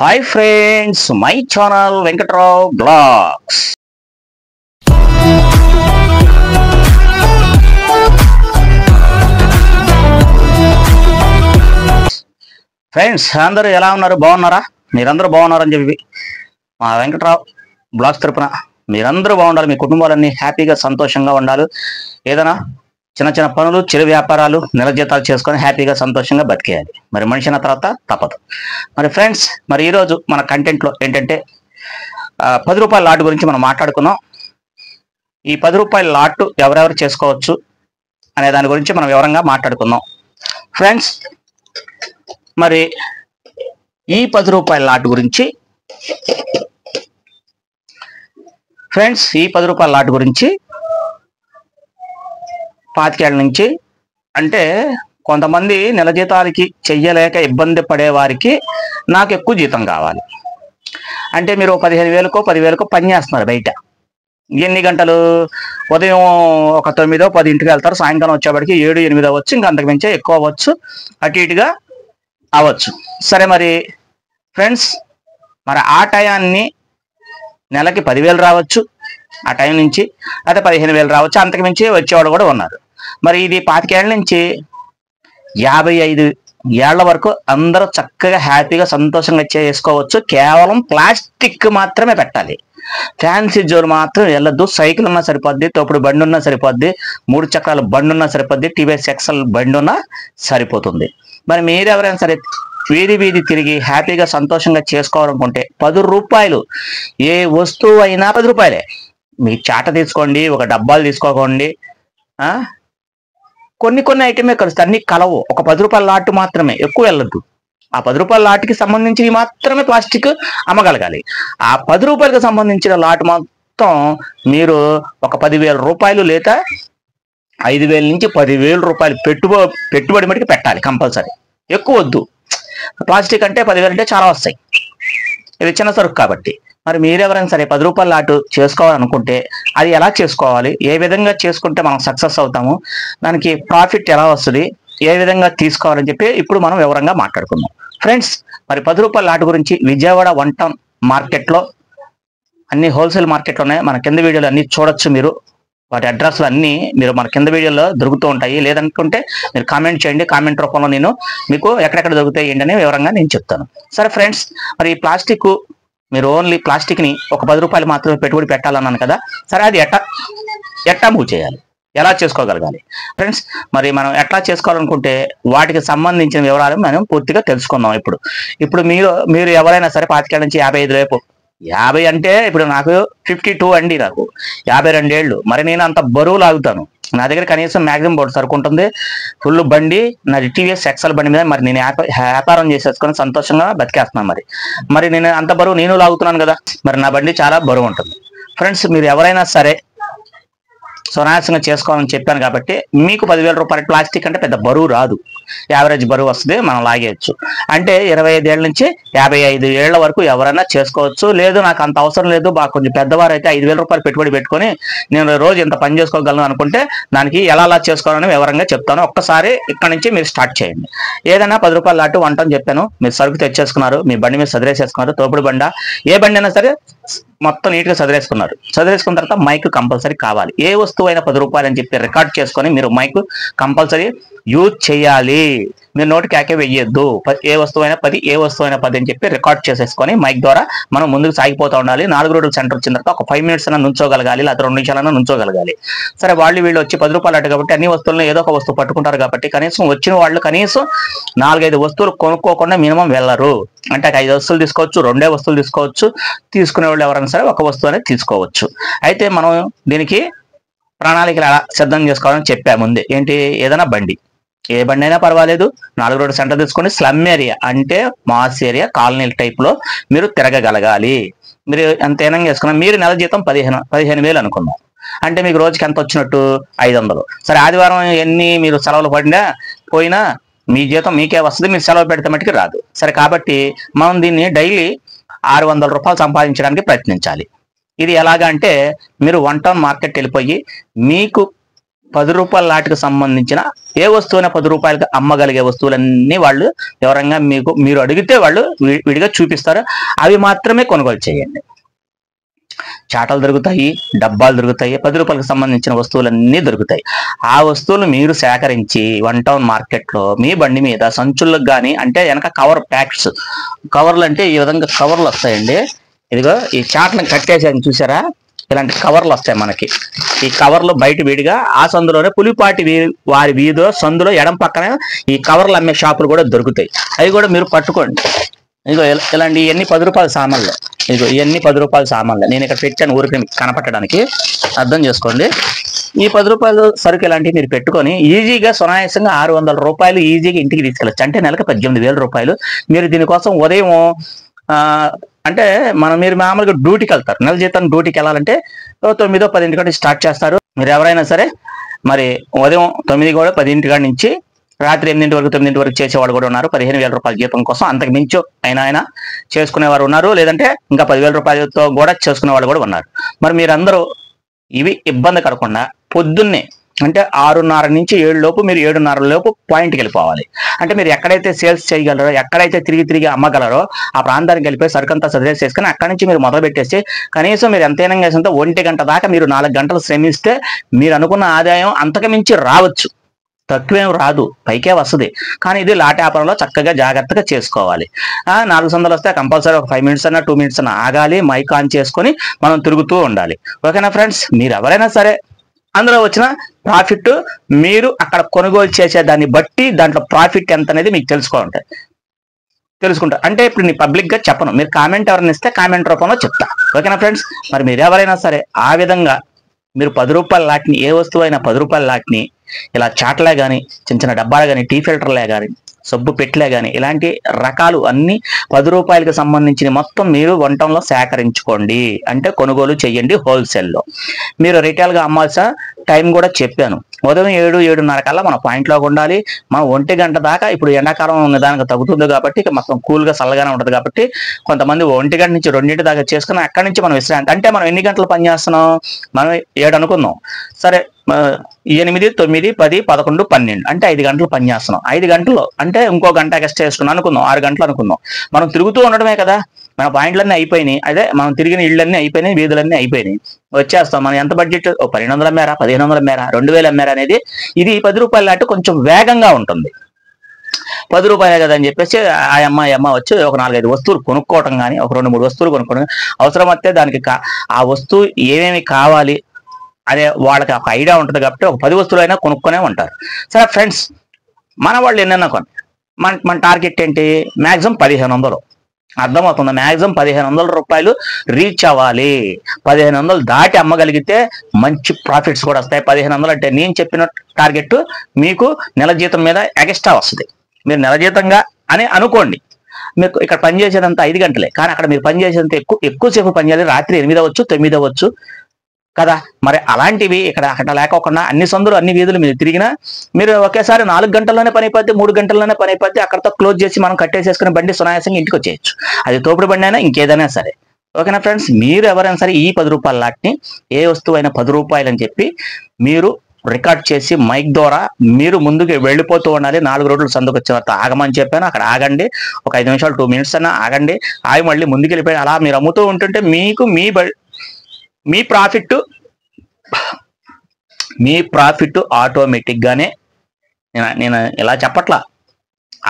Hi friends, my channel Venkatrao blogs. Friends అందరూ ఎలా ఉన్నారు? బాగున్నారా? మీరందరూ బాగున్నారని చెప్పి మా వెంకట్రావు బ్లాగ్స్ తరపున మీరందరూ బాగుండాలి. మీ కుటుంబాలన్నీ హ్యాపీగా సంతోషంగా ఉండాలి. ఏదైనా చిన్న చిన్న పనులు, చిరు వ్యాపారాలు, నెల జీతాలు చేసుకొని హ్యాపీగా సంతోషంగా బతికేయాలి. మరి మనిషి అయిన తర్వాత తప్పదు. మరి ఫ్రెండ్స్, మరి ఈరోజు మన కంటెంట్లో ఏంటంటే 10 రూపాయల లాట్ గురించి మనం మాట్లాడుకున్నాం. ఈ 10 రూపాయల లాట్ ఎవరెవరు చేసుకోవచ్చు అనే దాని గురించి మనం వివరంగా మాట్లాడుకుందాం. ఫ్రెండ్స్, మరి ఈ 10 రూపాయల లాట్ గురించి ఈ 10 రూపాయల లాట్ గురించి 25 ఏళ్ళ నుంచి, అంటే కొంతమంది నెల జీతాలకి చెయ్యలేక ఇబ్బంది పడే వారికి నాకు ఎక్కువ జీతం కావాలి అంటే మీరు 15,000కో 10,000కో పని చేస్తున్నారు బయట. ఎన్ని గంటలు? ఉదయం ఒక 9, 10 వెళ్తారు, సాయంకాలం వచ్చేప్పటికి 7, 8 అవ్వచ్చు, ఇంకా అంతకు మించే ఎక్కువ అవ్వచ్చు, అటు ఇటుగా అవ్వచ్చు. సరే మరి ఫ్రెండ్స్, మరి ఆ టయాన్ని నెలకి 10,000 రావచ్చు, ఆ టైం నుంచి అయితే 15,000 రావచ్చు, అంతకు మించి వచ్చేవాడు కూడా ఉన్నారు. మరి ఇది 25 ఏళ్ళ నుంచి 55 ఏళ్ల వరకు అందరూ చక్కగా హ్యాపీగా సంతోషంగా చేసుకోవచ్చు. కేవలం ప్లాస్టిక్ మాత్రమే పెట్టాలి, ఫ్యాన్సీ జోరు మాత్రం వెళ్ళొద్దు. సైకిల్ ఉన్నా సరిపోద్ది, తోపుడు బండి ఉన్నా సరిపోద్ది, 3 చక్రాల బండి ఉన్నా సరిపోద్ది, టీవీఎస్ ఎక్సెల్ బండి ఉన్నా సరిపోతుంది. మరి మీరెవరైనా సరే వీధి తిరిగి హ్యాపీగా సంతోషంగా చేసుకోవాలనుకుంటే 10 రూపాయలు, ఏ వస్తువు అయినా 10 రూపాయలే. మీ చాట తీసుకోండి, ఒక డబ్బాలు తీసుకోకండి, కొన్ని ఐటమే కలుస్తాయి, అన్ని కలవు. ఒక 10 రూపాయల లాట్ మాత్రమే, ఎక్కువ వెళ్ళద్దు. ఆ 10 రూపాయల లాట్కి సంబంధించి మాత్రమే ప్లాస్టిక్ అమ్మగలగాలి. ఆ 10 రూపాయలకు సంబంధించిన లాట్ మొత్తం మీరు ఒక 10,000 రూపాయలు లేదా 5,000 నుంచి 10,000 రూపాయలు పెట్టుబడి మటుకు పెట్టాలి కంపల్సరీ. ఎక్కువ వద్దు. ప్లాస్టిక్ అంటే 10,000 అంటే చాలా వస్తాయి, ఇది చిన్న సరుకు కాబట్టి. మరి మీరెవరైనా సరే 10 రూపాయల లాట్ చేసుకోవాలనుకుంటే అది ఎలా చేసుకోవాలి, ఏ విధంగా చేసుకుంటే మనం సక్సెస్ అవుతాము, దానికి ప్రాఫిట్ ఎలా వస్తుంది, ఏ విధంగా తీసుకోవాలని చెప్పి ఇప్పుడు మనం వివరంగా మాట్లాడుకుందాం. ఫ్రెండ్స్, మరి 10 రూపాయల లాట్ గురించి విజయవాడ 1 టౌన్ మార్కెట్లో అన్ని హోల్సేల్ మార్కెట్లు ఉన్నాయి. మన కింద వీడియోలు అన్ని చూడొచ్చు. మీరు వాటి అడ్రస్లు అన్నీ మీరు మన కింద వీడియోలో దొరుకుతూ ఉంటాయి. లేదనుకుంటే మీరు కామెంట్ చేయండి, కామెంట్ రూపంలో నేను మీకు ఎక్కడెక్కడ దొరుకుతాయి ఏంటనే వివరంగా నేను చెప్తాను. సరే ఫ్రెండ్స్, మరి ఈ ప్లాస్టిక్, మీరు ఓన్లీ ప్లాస్టిక్ని ఒక 10 రూపాయలు మాత్రమే పెట్టుబడి పెట్టాలన్నాను కదా. సరే, అది ఎట్టా మూవ్ చేయాలి, ఎలా చేసుకోగలగాలి? ఫ్రెండ్స్, మరి మనం ఎట్లా చేసుకోవాలనుకుంటే వాటికి సంబంధించిన వివరాలు మనం పూర్తిగా తెలుసుకుందాం. ఇప్పుడు మీరు ఎవరైనా సరే 25 నుంచి 55 రేపు, 50 అంటే ఇప్పుడు నాకు 52 అండి, నాకు 52 ఏళ్ళు. మరి నేను అంత బరువు లాగుతాను. నా దగ్గర కనీసం మ్యాక్సిమం బోర్డు సరుకు ఉంటుంది, ఫుల్ బండి, నాది టీవీఎస్ ఎక్సెల్ బండి మీద. మరి నేను వ్యాపారం చేసేసుకొని సంతోషంగా బతికేస్తున్నాను. మరి నేను అంత బరువు నేను లాగుతున్నాను కదా, మరి నా బండి చాలా బరువు ఉంటుంది. ఫ్రెండ్స్, మీరు ఎవరైనా సరే సునాయాసంగా చేసుకోవాలని చెప్పాను కాబట్టి మీకు 10,000 రూపాయల ప్లాస్టిక్ అంటే పెద్ద బరువు రాదు, యావరేజ్ బరువు వస్తుంది, మనం లాగేయచ్చు. అంటే 25 ఏళ్ళ నుంచి 55 ఏళ్ల వరకు ఎవరైనా చేసుకోవచ్చు. లేదు నాకు అంత అవసరం లేదు, బాగా కొంచెం పెద్దవారు అయితే 5,000 రూపాయలు పెట్టుబడి పెట్టుకొని నేను రోజు ఇంత పని చేసుకోగలను అనుకుంటే దానికి ఎలా చేసుకోవాలని వివరంగా చెప్తాను. ఒక్కసారి ఇక్కడ నుంచి మీరు స్టార్ట్ చేయండి. ఏదైనా 10 రూపాయల లాట్ 1 టౌన్ చెప్పాను, మీరు సరుకు తెచ్చేసుకున్నారు, మీ బండి మీద సదిరేసేసుకున్నారు, తోపుడు బండ ఏ బండి అయినా సరే మొత్తం నీట్గా సదిరేసుకున్నారు. సదిరేసుకున్న తర్వాత మైక్ కంపల్సరీ కావాలి. ఏ వస్తువు అయినా 10 రూపాయలు అని చెప్పి రికార్డ్ చేసుకొని మీరు మైక్ కంపల్సరీ యూజ్ చేయాలి. మీరు నోటికి ఆకే వెయ్యొద్దు. ఏ వస్తువైనా 10, ఏ వస్తువైనా 10 అని చెప్పి రికార్డ్ చేసేసుకొని మైక్ ద్వారా మనం ముందుకు సాగిపోతూ ఉండాలి. 4 రోడ్ల సెంటర్ వచ్చిన తర్వాత ఒక 5 మినిట్స్ అయినా నుంచోగలగాలి, లేదా 2 నిమిషాలైనా నుంచోగలగాలి. సరే, వీళ్ళు వచ్చి 10 రూపాయలు అటు కాబట్టి అన్ని వస్తువులను ఏదో ఒక వస్తువు పట్టుకుంటారు కాబట్టి కనీసం వచ్చిన వాళ్ళు కనీసం 4-5 వస్తువులు కొనుక్కోకుండా మినిమం వెళ్ళరు. అంటే 5 వస్తువులు తీసుకోవచ్చు, 2 వస్తువులు తీసుకోవచ్చు. తీసుకునే వాళ్ళు ఎవరైనా సరే ఒక వస్తువు అనేది తీసుకోవచ్చు. అయితే మనం దీనికి ప్రణాళికలు ఎలా సిద్ధం చేసుకోవాలని చెప్పా ముందే. ఏంటి? ఏదైనా బండి, ఏ బండి అయినా పర్వాలేదు, 4 రోడ్డు సెంటర్ తీసుకోండి. స్లమ్ ఏరియా అంటే మాస్ ఏరియా, కాలనీల టైప్లో మీరు తిరగగలగాలి. మీరు ఎంత ఏమైనా చేసుకున్నా, మీరు నెల జీతం 15,000 అనుకుందాం అంటే మీకు రోజుకి ఎంత వచ్చినట్టు? 500. సరే, ఆదివారం ఎన్ని మీరు సెలవులు పోయినా మీ జీతం మీకే వస్తుంది, మీరు సెలవు పెడితే మట్టుకు రాదు. సరే, కాబట్టి మనం దీన్ని డైలీ 600 రూపాయలు సంపాదించడానికి ప్రయత్నించాలి. ఇది ఎలాగంటే మీరు 1 టౌన్ మార్కెట్ వెళ్ళిపోయి మీకు రూపాయల లాట్కి సంబంధించిన ఏ వస్తువున 10 రూపాయలకి అమ్మగలిగే వస్తువులన్నీ వాళ్ళు వివరంగా మీరు అడిగితే వాళ్ళు విడిగా చూపిస్తారు. అవి మాత్రమే కొనుగోలు చేయండి. చాటలు దొరుకుతాయి, డబ్బాలు దొరుకుతాయి, 10 రూపాయలకు సంబంధించిన వస్తువులన్నీ దొరుకుతాయి. ఆ వస్తువులు మీరు సేకరించి 1 టౌన్ మార్కెట్లో మీ బండి మీద సంచులకు కానీ, అంటే వెనక కవర్ ప్యాక్స్, కవర్లు అంటే ఈ విధంగా కవర్లు వస్తాయండి. ఇదిగో ఈ చాట్లను కట్టేసాను చూసారా, ఇలాంటి కవర్లు వస్తాయి మనకి. ఈ కవర్లు బయట విడిగా ఆ సందులోనే పులిపాటి వారి వీధిలో సందులో ఎడం పక్కన ఈ కవర్లు అమ్మే షాపులు కూడా దొరుకుతాయి. అవి కూడా మీరు పట్టుకోండి. ఇదిగో ఇలాంటి ఇవన్నీ 10 రూపాయల సామాన్లు. ఇదిగో ఇవన్నీ 10 రూపాయల సామాన్లు నేను ఇక్కడ పెట్టాను ఊరికి కనపట్టడానికి, అర్థం చేసుకోండి. ఈ 10 రూపాయలు సరుకు ఇలాంటివి మీరు పెట్టుకొని ఈజీగా సునాయాసంగా 600 రూపాయలు ఈజీగా ఇంటికి తీసుకెళ్ళచ్చు. అంటే నెలకు 18,000 రూపాయలు. మీరు దీనికోసం ఉదయం అంటే మీరు మామూలుగా డ్యూటీకి వెళ్తారు, నెల జీతం డ్యూటీకి వెళ్ళాలంటే 9, 10 కంటే స్టార్ట్ చేస్తారు. మీరు ఎవరైనా సరే మరి ఉదయం 9 కూడా 10 నుంచి రాత్రి 8 వరకు 9 వరకు చేసేవాళ్ళు కూడా ఉన్నారు. 15,000 రూపాయల జీతం కోసం అంతకు మించి అయినా చేసుకునేవారు ఉన్నారు. లేదంటే ఇంకా 10,000 రూపాయలతో కూడా చేసుకునే వాళ్ళు కూడా ఉన్నారు. మరి మీరందరూ ఇవి ఇబ్బంది పడకుండా పొద్దున్నే అంటే 6:30 నుంచి 7 లోపు మీరు 7:30 లోపు పాయింట్కి వెళ్ళిపోవాలి. అంటే మీరు ఎక్కడైతే సేల్స్ చేయగలరో, ఎక్కడైతే తిరిగి అమ్మగలరో ఆ ప్రాంతానికి వెళ్ళిపోయి సరుకంతా సదిరేసేసుకొని అక్కడి నుంచి మీరు మొదలు పెట్టేసి కనీసం మీరు ఎంతైనా చేసినంత 1 గంట దాకా మీరు 4 గంటలు శ్రమిస్తే మీరు అనుకున్న ఆదాయం అంతకు మించి రావచ్చు. తక్కువేం రాదు, పైకే వస్తుంది. కానీ ఇది లాట్ వ్యాపారంలో చక్కగా జాగ్రత్తగా చేసుకోవాలి. 400 వస్తే కంపల్సరీ ఒక 5 మినిట్స్ అన్నా 2 మినిట్స్ అన్నా ఆగాలి, మైక్ ఆన్ చేసుకొని మనం తిరుగుతూ ఉండాలి. ఓకేనా ఫ్రెండ్స్? మీరు ఎవరైనా సరే అందులో వచ్చిన ప్రాఫిట్ మీరు అక్కడ కొనుగోలు చేసే దాన్ని బట్టి దాంట్లో ప్రాఫిట్ ఎంత అనేది మీకు తెలుసుకుంటారు. అంటే ఇప్పుడు నేను పబ్లిక్గా చెప్పను, మీరు కామెంట్ ఎవరైనా ఇస్తే కామెంట్ రూపంలో చెప్తా. ఓకేనా ఫ్రెండ్స్? మరి మీరు ఎవరైనా సరే ఆ విధంగా మీరు 10 రూపాయల లాట్ని, ఏ వస్తువు అయినా 10 రూపాయల లాట్ని ఇలా చాట్లే కానీ, చిన్న డబ్బాలు కానీ, టీ ఫిల్టర్లే కానీ, సబ్బు పెట్టలే కానీ, ఇలాంటి రకాలు అన్ని 10 రూపాయలకు సంబంధించిన మొత్తం మీరు 1 టౌన్లో సేకరించుకోండి. అంటే కొనుగోలు చేయండి హోల్సేల్లో. మీరు రిటైల్గా అమ్మాల్సిన టైం కూడా చెప్పాను. ఉదయం 7, 7:30 కల్లా మన పాయింట్లో ఉండాలి. మనం 1 గంట దాకా, ఇప్పుడు ఎండాకాలం నిదానంగా తగ్గుతుంది కాబట్టి ఇక మొత్తం కూల్గా చల్లగానే ఉంటుంది కాబట్టి కొంతమంది 1 గంట నుంచి 2 దాకా చేసుకుని అక్కడి నుంచి మనం విశ్రాంతి. అంటే మనం ఎన్ని గంటలు పని చేస్తున్నాం? మనం 7 అనుకుందాం సరే, 8, 9, 10, 11, 12 అంటే 5 గంటలు పని చేస్తున్నాం. 5 గంటల్లో అంటే ఇంకో గంట ఎక్స్ట్రా చేసుకున్నాం అనుకుందాం, 6 గంటలు అనుకుందాం. మనం తిరుగుతూ ఉండడమే కదా, మన పాయింట్లన్నీ అయిపోయినాయి, అదే మనం తిరిగిన ఇళ్ళన్నీ అయిపోయినాయి, వీధులన్నీ అయిపోయినాయి, వచ్చేస్తాం. మనం ఎంత బడ్జెట్? 1,200 అమ్మారా, 1,500 అమ్మారా, 2,000 అమ్మారా అనేది ఇది 10 రూపాయల లాంటి కొంచెం వేగంగా ఉంటుంది. 10 రూపాయలే కదా అని చెప్పేసి ఆ అమ్మ వచ్చి ఒక 4-5 వస్తువులు కొనుక్కోవటం కానీ, ఒక 2-3 వస్తువులు కొనుక్కోవడం, అవసరం వస్తే దానికి ఆ వస్తువు ఏమేమి కావాలి అదే వాళ్ళకి ఒక ఐడియా ఉంటుంది కాబట్టి ఒక 10 వస్తువులు అయినా కొనుక్కొనే ఉంటారు. సరే ఫ్రెండ్స్, మన వాళ్ళు ఎన్నైనా కొన్ని మన టార్గెట్ ఏంటి? మ్యాక్సిమం 1,500. అర్థమవుతుంది? మ్యాక్సిమం 1,500 రూపాయలు రీచ్ అవ్వాలి. 1,500 దాటి అమ్మగలిగితే మంచి ప్రాఫిట్స్ కూడా వస్తాయి. 1,500 అంటే నేను చెప్పిన టార్గెట్ మీకు నెల జీతం మీద ఎక్స్ట్రా వస్తుంది. మీరు నెల జీతంగా అని అనుకోండి. మీకు ఇక్కడ పనిచేసేదంతా 5 గంటలే, కానీ అక్కడ మీరు పనిచేసేంత ఎక్కువసేపు పనిచేయాలి. రాత్రి 8 అవ్వచ్చు, 9 అవ్వచ్చు కదా. మరి అలాంటివి అక్కడ లేకోకుండా అన్ని సందులు, అన్ని వీధులు మీరు తిరిగినా మీరు ఒకేసారి 4 గంటల్లోనే పని అయిపోద్ది, 3 గంటల్లోనే పని అయిపోద్ది. అక్కడతో క్లోజ్ చేసి మనం కట్టేసేసుకుని బండి సునాయాసంగా ఇంటికి వచ్చేయచ్చు. అది తోపుడు బండి అయినా ఇంకేదైనా సరే. ఓకేనా ఫ్రెండ్స్? మీరు ఎవరైనా సరే ఈ 10 రూపాయల లాట్ని, ఏ వస్తువు అయినా 10 రూపాయలు అని చెప్పి మీరు రికార్డ్ చేసి మైక్ ద్వారా మీరు ముందుకు వెళ్ళిపోతూ ఉండాలి. 4 రోడ్లు సందుకు వచ్చిన తర్వాత ఆగమని చెప్పాను, అక్కడ ఆగండి. ఒక 5 నిమిషాలు 2 మినిట్స్ అన్నా ఆగండి. ఆగి మళ్ళీ ముందుకు వెళ్ళిపోయి అలా మీరు అమ్ముతూ ఉంటుంటే మీకు మీ ప్రాఫిట్ ఆటోమేటిక్గానే, నేను ఇలా చెప్పట్లా,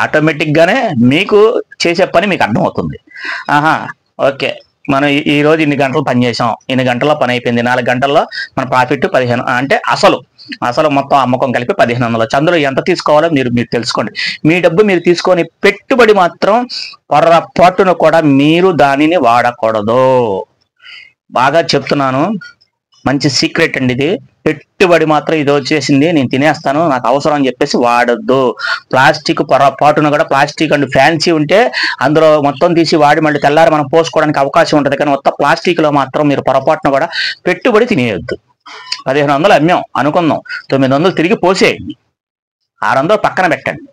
ఆటోమేటిక్గానే మీకు చేసే పని మీకు అర్థమవుతుంది. ఓకే, మనం ఈరోజు ఇన్ని గంటలు పని చేసాం, ఇన్ని గంటల్లో పని అయిపోయింది, 4 గంటల్లో మన ప్రాఫిట్ 15 అంటే అసలు మొత్తం అమ్మకం కలిపి 1,500. అందులో ఎంత తీసుకోవాలో మీరు తెలుసుకోండి. మీ డబ్బు మీరు తీసుకొని పెట్టుబడి మాత్రం పొరపాటును కూడా మీరు దానిని వాడకూడదు. బాగా చెప్తున్నాను, మంచి సీక్రెట్ అండి ఇది. పెట్టుబడి మాత్రం ఇది వచ్చేసింది, నేను తినేస్తాను, నాకు అవసరం అని చెప్పేసి వాడద్దు. ప్లాస్టిక్ పొరపాటును కూడా, ప్లాస్టిక్ అండ్ ఫ్యాన్సీ ఉంటే అందులో మొత్తం తీసి వాడి మళ్ళీ తెల్లారి మనం పోసుకోవడానికి అవకాశం ఉంటుంది. కానీ మొత్తం ప్లాస్టిక్లో మాత్రం మీరు పొరపాటును కూడా పెట్టుబడి తినేయొద్దు. 1,500 అమ్మాం అనుకుందాం, 900 తిరిగి పోసేయండి, 600 పక్కన పెట్టండి.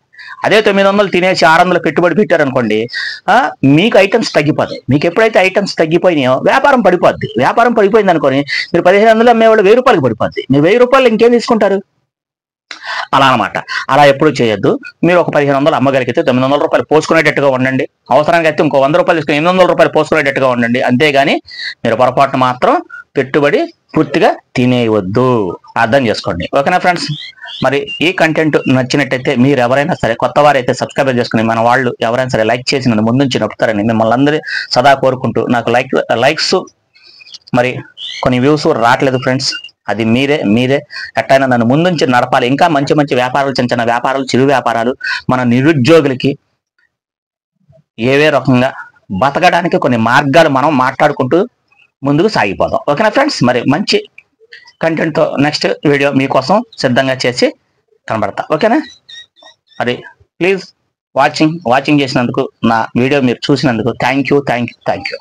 అదే 900 తినేసి 600 పెట్టుబడి పెట్టారనుకోండి, మీకు ఐటమ్స్ తగ్గిపోతాయి. మీకు ఎప్పుడైతే ఐటమ్స్ తగ్గిపోయినాయో వ్యాపారం పడిపోద్ది. వ్యాపారం పడిపోయింది అనుకోని మీరు 1,500 అమ్మేవాళ్ళు 1,000 రూపాయలకి పడిపోద్ది. మీరు 1,000 రూపాయలు ఇంకేం తీసుకుంటారు? అలా అనమాట. అలా ఎప్పుడు చేయొద్దు. మీరు ఒక 1500 అమ్మగలిగితే 900 రూపాయలు పోసుకునేటట్టుగా ఉండండి. అవసరానికి అయితే ఇంకో 100 రూపాయలు తీసుకుని 800 రూపాయలు పోసుకునేటట్టుగా ఉండండి. అంతేగాని మీరు పొరపాటున మాత్రం పెట్టుబడి పూర్తిగా తినేయవద్దు. అర్థం చేసుకోండి. ఓకేనా ఫ్రెండ్స్? మరి ఈ కంటెంట్ నచ్చినట్టయితే మీరు ఎవరైనా సరే కొత్త వారైతే సబ్స్క్రైబ్ చేసుకుని మన వాళ్ళు ఎవరైనా సరే లైక్ చేసి నన్ను ముందుంచి నొప్పుతారని మిమ్మల్ని అందరూ సదా కోరుకుంటూ, నాకు లైక్స్ మరి కొన్ని వ్యూస్ రావట్లేదు ఫ్రెండ్స్. అది మీరే ఎట్టయినా నన్ను ముందుంచి నడపాలి. ఇంకా మంచి మంచి వ్యాపారాలు, చిన్న చిన్న వ్యాపారాలు, చిరు వ్యాపారాలు, మన నిరుద్యోగులకి ఏవే రకంగా బతకడానికి కొన్ని మార్గాలు మనం మాట్లాడుకుంటూ ముందుకు సాగిపోదాం. ఓకేనా ఫ్రెండ్స్? మరి మంచి కంటెంట్తో నెక్స్ట్ వీడియో మీకోసం సిద్ధంగా చేసి కనబడతా. ఓకేనా? మరి ప్లీజ్ వాచింగ్ చేసినందుకు, నా వీడియో మీరు చూసినందుకు థ్యాంక్ యూ.